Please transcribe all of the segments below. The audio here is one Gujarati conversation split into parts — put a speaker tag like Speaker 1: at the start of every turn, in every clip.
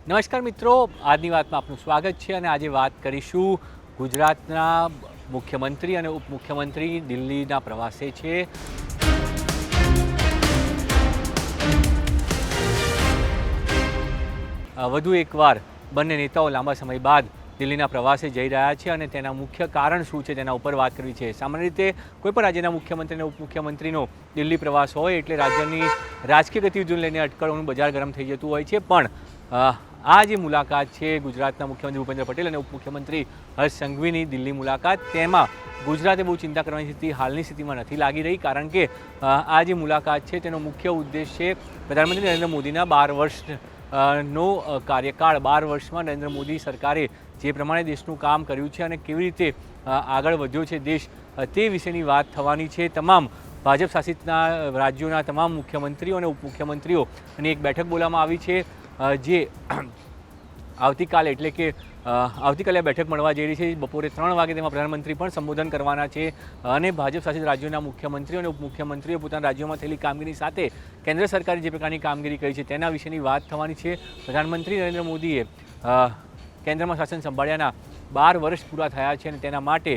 Speaker 1: નમસ્કાર મિત્રો, આજની વાતમાં આપનું સ્વાગત છે અને આજે વાત કરીશું ગુજરાતના મુખ્યમંત્રી અને ઉપમુખ્યમંત્રી દિલ્હીના પ્રવાસે છે। વધુ એકવાર બંને નેતાઓ લાંબા સમય બાદ દિલ્હીના પ્રવાસે જઈ રહ્યા છે અને તેના મુખ્ય કારણ શું છે તેના ઉપર વાત કરવી છે। સામાન્ય રીતે કોઈપણ રાજ્યના મુખ્યમંત્રી અને ઉપમુખ્યમંત્રીનો દિલ્હી પ્રવાસ હોય એટલે રાજ્યની રાજકીય ગતિવિધિઓને લઈને અટકળોનું બજાર ગરમ થઈ જતું હોય છે, પણ આ જે મુલાકાત છે ગુજરાતના મુખ્યમંત્રી ભૂપેન્દ્ર પટેલ અને ઉપમુખ્યમંત્રી હર્ષ સંઘવીની દિલ્હી મુલાકાત, તેમાં ગુજરાતે બહુ ચિંતા કરવાની સ્થિતિ હાલની સ્થિતિમાં નથી લાગી રહી, કારણ કે આ જે મુલાકાત છે તેનો મુખ્ય ઉદ્દેશ છે પ્રધાનમંત્રી નરેન્દ્ર મોદીના 12 વર્ષનો કાર્યકાળ। 12 વર્ષમાં નરેન્દ્ર મોદી સરકારે જે પ્રમાણે દેશનું કામ કર્યું છે અને કેવી રીતે આગળ વધ્યો છે દેશ, તે વિશેની વાત થવાની છે। તમામ ભાજપ શાસિતના રાજ્યોના તમામ મુખ્યમંત્રીઓ અને ઉપમુખ્યમંત્રીઓની એક બેઠક બોલાવવામાં આવી છે, જે આવતીકાલે એટલે કે આવતીકાલે બેઠક મળવા જઈ રહી છે। બપોરે 3 વાગે તેમાં પ્રધાનમંત્રી પણ સંબોધન કરવાના છે અને ભાજપ શાસિત રાજ્યોના મુખ્યમંત્રીઓ અને ઉપમુખ્યમંત્રીઓ પોતાના રાજ્યોમાં થયેલી કામગીરી સાથે કેન્દ્ર સરકારે જે પ્રકારની કામગીરી કરી છે તેના વિશેની વાત થવાની છે। પ્રધાનમંત્રી નરેન્દ્ર મોદીએ કેન્દ્રમાં શાસન સંભાળ્યાના 12 વર્ષ પૂરા થયા છે અને તેના માટે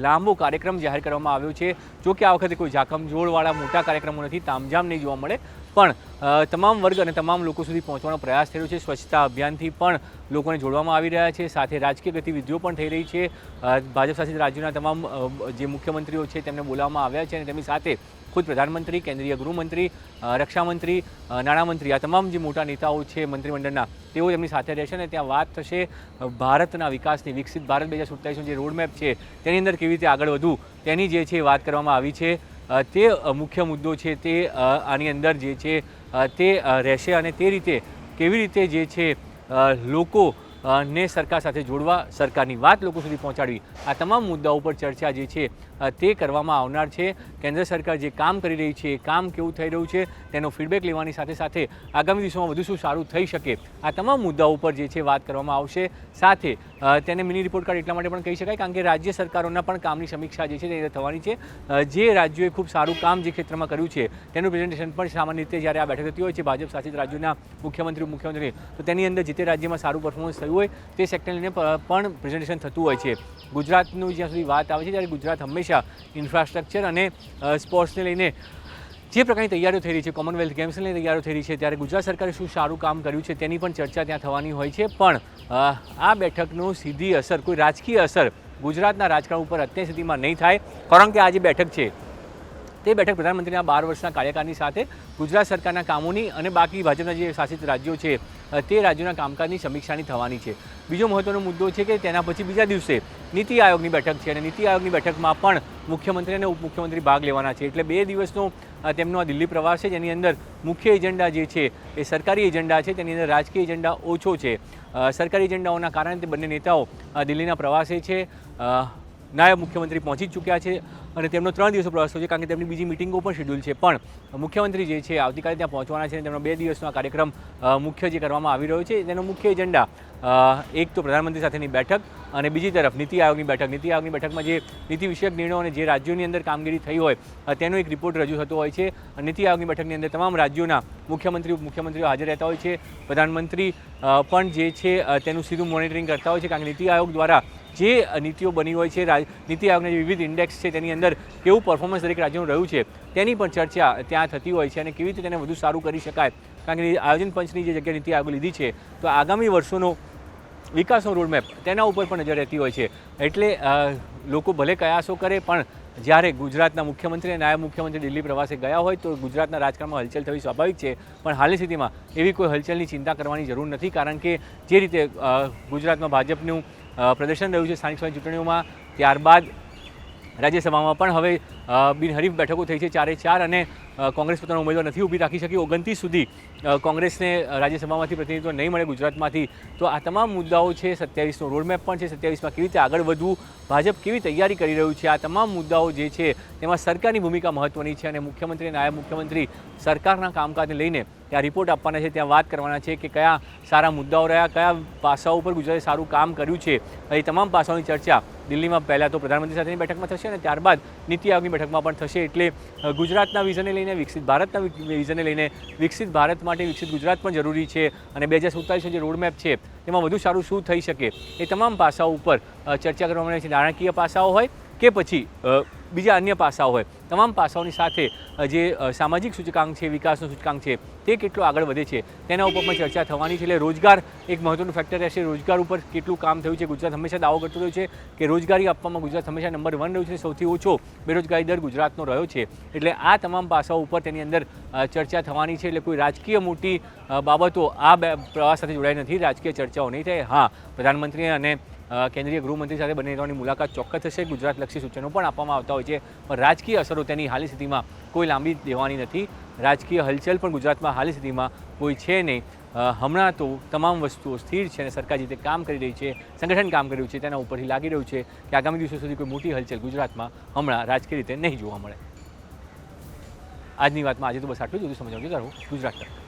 Speaker 1: લાંબો કાર્યક્રમ જાહેર કરવામાં આવ્યો છે। જો કે આ વખતે કોઈ ઝાકમઝોળવાળા મોટા કાર્યક્રમો નથી, તામઝામ નહીં જોવા મળે, પણ તમામ વર્ગ અને તમામ લોકો સુધી પહોંચવાનો પ્રયાસ થયો છે। સ્વચ્છતા અભિયાનથી પણ લોકોને જોડવામાં આવી રહ્યા છે, સાથે રાજકીય ગતિવિધિઓ પણ થઈ રહી છે। ભાજપ શાસિત રાજ્યોના તમામ જે મુખ્યમંત્રીઓ છે તેમને બોલાવવામાં આવ્યા છે અને તેમની સાથે ખુદ પ્રધાનમંત્રી, કેન્દ્રીય ગૃહમંત્રી, રક્ષામંત્રી, નાણામંત્રી, આ તમામ જે મોટા નેતાઓ છે મંત્રીમંડળના, તેઓ તેમની સાથે રહેશે અને ત્યાં વાત થશે ભારતના વિકાસની। વિકસિત ભારત 2047નો જે રોડમેપ છે તેની અંદર કેવી રીતે આગળ વધવું તેની જે છે વાત કરવામાં આવી છે। તે મુખ્ય મુદ્દો છે તે આની અંદર જે છે તે રહેશે અને તે રીતે કેવી રીતે જે છે લોકોને સરકાર સાથે જોડવા, સરકારની વાત લોકો સુધી પહોંચાડવી, આ તમામ મુદ્દાઓ ઉપર ચર્ચા જે છે તે કરવામાં આવનાર છે। કેન્દ્ર સરકાર જે કામ કરી રહી છે, કામ કેવું થઈ રહ્યું છે તેનો ફીડબેક લેવાની સાથે સાથે આગામી દિવસોમાં વધુ શું સારું થઈ શકે, આ તમામ મુદ્દાઓ ઉપર જે છે વાત કરવામાં આવશે। સાથે તેને મિની રિપોર્ટ કાર્ડ એટલા માટે પણ કહી શકાય કારણ કે રાજ્ય સરકારોના પણ કામની સમીક્ષા જે છે તે થવાની છે। જે રાજ્યોએ ખૂબ સારું કામ જે ક્ષેત્રમાં કર્યું છે તેનું પ્રેઝન્ટેશન પણ સામાન્ય રીતે જ્યારે આ બેઠક થતી હોય છે ભાજપ શાસિત રાજ્યોના મુખ્યમંત્રી, તો તેની અંદર જે તે રાજ્યમાં સારું પરફોર્મન્સ થયું હોય તે સેક્ટરને લઈને પણ પ્રેઝન્ટેશન થતું હોય છે। ગુજરાતનું જ્યાં સુધી વાત આવે છે ત્યારે ગુજરાત હંમેશા ઇન્ફ્રાસ્ટ્રક્ચર અને સ્પોર્ટ્સને લઈને જે પ્રકારની તૈયારીઓ થઈ રહી છે, કોમનવેલ્થ ગેમ્સને લઈને તૈયારીઓ થઈ રહી છે, ત્યારે ગુજરાત સરકારે શું સારું કામ કર્યું છે તેની પણ ચર્ચા ત્યાં થવાની હોય છે। પણ આ બેઠકનું સીધી અસર, કોઈ રાજકીય અસર ગુજરાતના રાજકારણ ઉપર અત્યાર સુધીમાં નહીં થાય, કારણ કે આ જે બેઠક છે તે બેઠક પ્રધાનમંત્રીના 12 વર્ષના કાર્યકાળની સાથે ગુજરાત સરકારના કામોની અને બાકી ભાજપના જે શાસિત રાજ્યો છે તે રાજ્યોના કામકાજની સમીક્ષાની થવાની છે। બીજો મહત્વનો મુદ્દો છે કે તેના પછી બીજા દિવસે નીતિ આયોગની બેઠક છે અને નીતિ આયોગની બેઠકમાં પણ મુખ્યમંત્રી અને ઉપમુખ્યમંત્રી ભાગ લેવાના છે, એટલે 2 દિવસનો તેમનો આ દિલ્હી પ્રવાસ છે, જેની અંદર મુખ્ય એજન્ડા જે છે એ સરકારી એજન્ડા છે, તેની અંદર રાજકીય એજન્ડા ઓછો છે। સરકારી એજન્ડાઓના કારણે તે બંને નેતાઓ દિલ્હીના પ્રવાસે છે। નાયબ મુખ્યમંત્રી પહોંચી ચૂક્યા છે અને તેમનો 3 દિવસનો પ્રવાસ છે કારણ કે તેમની બીજી મિટિંગો પણ શેડ્યુલ છે, પણ મુખ્યમંત્રી જે છે આવતીકાલે ત્યાં પહોંચવાના છે અને તેમનો 2 દિવસનો આ કાર્યક્રમ મુખ્ય જે કરવામાં આવી રહ્યો છે તેનો મુખ્ય એજન્ડા એક તો પ્રધાનમંત્રી સાથેની બેઠક અને બીજી તરફ નીતિ આયોગની બેઠક। નીતિ આયોગની બેઠકમાં જે નીતિ વિષયક નિર્ણયો અને જે રાજ્યોની અંદર કામગીરી થઈ હોય તેનો એક રિપોર્ટ રજૂ થતો હોય છે। નીતિ આયોગની બેઠકની અંદર તમામ રાજ્યોના મુખ્યમંત્રી, ઉપમુખ્યમંત્રીઓ હાજર રહેતા હોય છે। પ્રધાનમંત્રી પણ જે છે તેનું સીધું મોનિટરિંગ કરતા હોય છે, કારણ કે નીતિ આયોગ દ્વારા જે નીતિઓ બની હોય છે, નીતિ આયોગના જે વિવિધ ઇન્ડેક્સ છે તેની અંદર કેવું પરફોર્મન્સ દરેક રાજ્યનું રહ્યું છે તેની પણ ચર્ચા ત્યાં થતી હોય છે અને કેવી રીતે તેને વધુ સારું કરી શકાય, કારણ કે આયોજન પંચની જે જગ્યાએ નીતિ આયોગે લીધી છે તો આગામી વર્ષોનો વિકાસનો રોડમેપ તેના ઉપર પણ નજર રહેતી હોય છે। એટલે લોકો ભલે કયાસો કરે, પણ જ્યારે ગુજરાતના મુખ્યમંત્રી અને નાયબ મુખ્યમંત્રી દિલ્હી પ્રવાસે ગયા હોય તો ગુજરાતના રાજકારણમાં હલચલ થવી સ્વાભાવિક છે, પણ હાલની સ્થિતિમાં એવી કોઈ હલચલની ચિંતા કરવાની જરૂર નથી, કારણ કે જે રીતે ગુજરાતમાં ભાજપનું પ્રદર્શન રહ્યું છે સ્થાનિક સ્વરાજ્ય ચૂંટણીઓમાં, ત્યારબાદ રાજ્યસભામાં પણ હવે બિનહરીફ બેઠકો થઈ છે 4-4 અને કોંગ્રેસ પોતાનો ઉમેદવાર નથી ઊભી રાખી શકી। 29 સુધી કોંગ્રેસને રાજ્યસભામાંથી પ્રતિનિધિત્વ નહીં મળે ગુજરાતમાંથી, તો આ તમામ મુદ્દાઓ છે। 27નો રોડમેપ પણ છે, 27માં કેવી રીતે આગળ વધવું, ભાજપ કેવી તૈયારી કરી રહ્યું છે, આ તમામ મુદ્દાઓ જે છે તેમાં સરકારની ભૂમિકા મહત્ત્વની છે અને મુખ્યમંત્રી અને નાયબ મુખ્યમંત્રી સરકારના કામકાજને લઈને ત્યાં રિપોર્ટ આપવાના છે, ત્યાં વાત કરવાના છે કે કયા સારા મુદ્દાઓ રહ્યા, કયા પાસાઓ ઉપર ગુજરાતે સારું કામ કર્યું છે, એ તમામ પાસાઓની ચર્ચા દિલ્હીમાં પહેલાં તો પ્રધાનમંત્રી સાથેની બેઠકમાં થશે અને ત્યારબાદ નીતિ આયોગની બેઠક બેઠકમાં પણ થશે. એટલે ગુજરાતના વિઝનને લઈને, વિકસિત ભારતના વિઝનને લઈને વિકસિત ભારત માટે વિકસિત ગુજરાત પણ જરૂરી છે અને 2047નો જે રોડમેપ છે તેમાં વધુ સારું શું થઈ શકે એ તમામ પાસાઓ ઉપર ચર્ચા કરવામાં આવે છે. નાણાકીય પાસાઓ હોય કે પછી બીજા અન્ય પાસાઓ હોય, તમામ પાસાઓની સાથે જે સામાજિક સૂચકાંક છે, વિકાસનો સૂચકાંક છે તે કેટલો આગળ વધે છે તેના ઉપર પણ ચર્ચા થવાની છે. એટલે રોજગાર એક મહત્વનું ફેક્ટર રહેશે. રોજગાર ઉપર કેટલું કામ થયું છે. ગુજરાત હંમેશા દાવો કરતું રહ્યું છે કે રોજગારી આપવામાં ગુજરાત હંમેશા નંબર 1 રહ્યું છે. સૌથી ઓછો બેરોજગારી દર ગુજરાતનો રહ્યો છે. એટલે આ તમામ પાસાઓ ઉપર તેની અંદર ચર્ચા થવાની છે. એટલે કોઈ રાજકીય મોટી બાબતો આ પ્રવાસ સાથે જોડાઈ નથી. રાજકીય ચર્ચાઓ નહીં થાય. હા, પ્રધાનમંત્રી અને કેન્દ્રીય ગૃહમંત્રી સાથે બંને નેતાઓની મુલાકાત ચોક્કસ થશે. ગુજરાતલક્ષી સૂચનો પણ આપવામાં આવતા હોય છે, પણ રાજકીય અસરો તેની હાલની સ્થિતિમાં કોઈ લાંબી દેવાની નથી. રાજકીય હલચલ પણ ગુજરાતમાં હાલની સ્થિતિમાં કોઈ છે નહીં. હમણાં તો તમામ વસ્તુઓ સ્થિર છે અને સરકાર જે રીતે કામ કરી રહી છે, સંગઠન કામ કરી રહ્યું છે, તેના ઉપરથી લાગી રહ્યું છે કે આગામી દિવસો સુધી કોઈ મોટી હલચલ ગુજરાતમાં હમણાં રાજકીય રીતે નહીં જોવા મળે. આજની વાતમાં આજે તો બસ આટલું જ. વધુ સમજાવજો ગુજરાત તરફ.